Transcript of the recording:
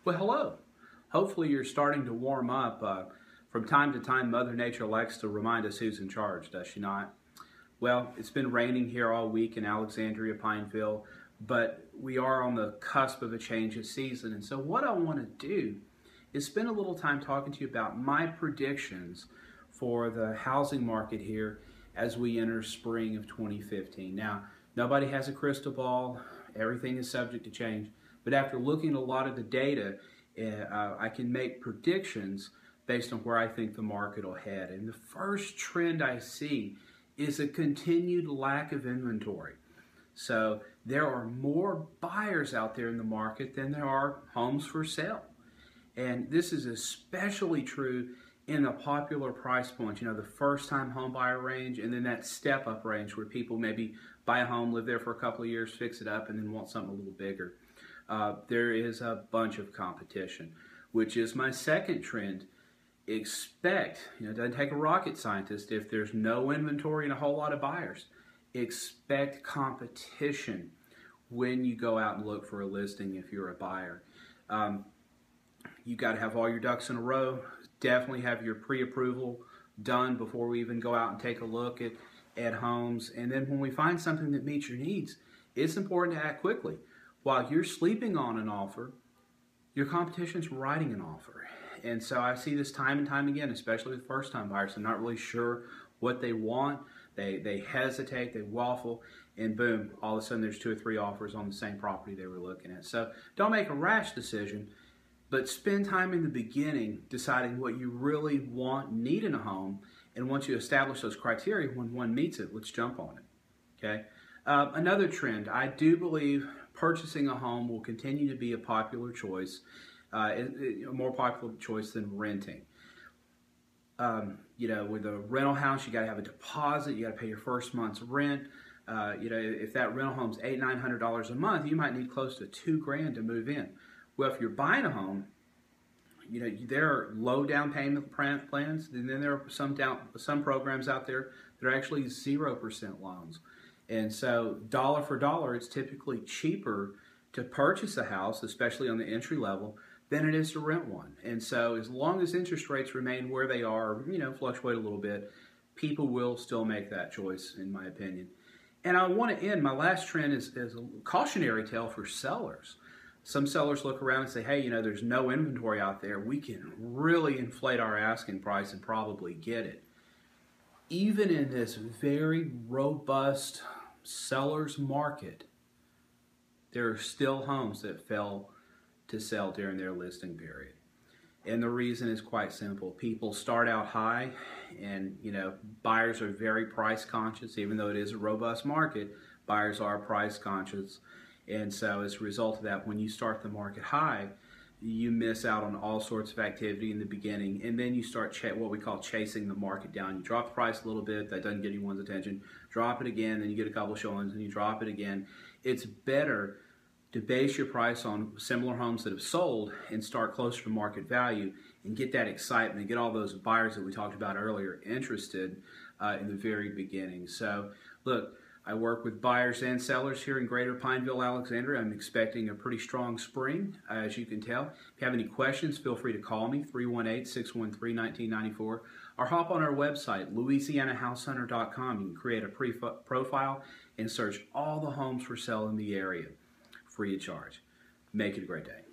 Well, hello. Hopefully you're starting to warm up. From time to time, Mother Nature likes to remind us who's in charge, does she not? Well, it's been raining here all week in Alexandria, Pineville, but we are on the cusp of a change of season. And so what I want to do is spend a little time talking to you about my predictions for the housing market here as we enter spring of 2015. Now, nobody has a crystal ball. Everything is subject to change. But after looking at a lot of the data, I can make predictions based on where I think the market will head. And the first trend I see is a continued lack of inventory. So there are more buyers out there in the market than there are homes for sale. And this is especially true in the popular price points, you know, the first-time home buyer range, and then that step-up range where people maybe buy a home, live there for a couple of years, fix it up, and then want something a little bigger. There is a bunch of competition, which is my second trend. Expect, you know, it doesn't take a rocket scientist. If there's no inventory and a whole lot of buyers, expect competition when you go out and look for a listing if you're a buyer. You got to have all your ducks in a row. Definitely have your pre-approval done before we even go out and take a look at homes. And then when we find something that meets your needs, it's important to act quickly. While you're sleeping on an offer, your competition's writing an offer. And so I see this time and time again, especially with first-time buyers. They're not really sure what they want. They hesitate, they waffle, and boom, all of a sudden there's 2 or 3 offers on the same property they were looking at. So don't make a rash decision, but spend time in the beginning deciding what you really want, need in a home, and once you establish those criteria, when one meets it, let's jump on it, okay? Another trend, I do believe purchasing a home will continue to be a popular choice, a more popular choice than renting. You know, with a rental house, you got to have a deposit, you got to pay your first month's rent. You know, if that rental home's $800-900 a month, you might need close to $2,000 to move in. Well, if you're buying a home, you know, there are low down payment plans, and then there are some programs out there that are actually 0% loans. And so dollar for dollar, it's typically cheaper to purchase a house, especially on the entry level, than it is to rent one. And so as long as interest rates remain where they are, you know, fluctuate a little bit, people will still make that choice, in my opinion. And I want to end, my last trend is a cautionary tale for sellers. Some sellers look around and say, hey, you know, there's no inventory out there. We can really inflate our asking price and probably get it. Even in this very robust seller's market, there are still homes that fail to sell during their listing period. And the reason is quite simple. People start out high, and, you know, buyers are very price conscious. Even though it is a robust market, buyers are price conscious. And so as a result of that, when you start the market high, you miss out on all sorts of activity in the beginning, and then you start what we call chasing the market down. You drop the price a little bit, that doesn't get anyone's attention. Drop it again, then you get a couple showings, and you drop it again. It's better to base your price on similar homes that have sold and start closer to market value and get that excitement and get all those buyers that we talked about earlier interested in the very beginning. So look, I work with buyers and sellers here in Greater Pineville, Alexandria. I'm expecting a pretty strong spring, as you can tell. If you have any questions, feel free to call me, 318-613-1994, or hop on our website, louisianahousehunter.com. You can create a profile and search all the homes for sale in the area, free of charge. Make it a great day.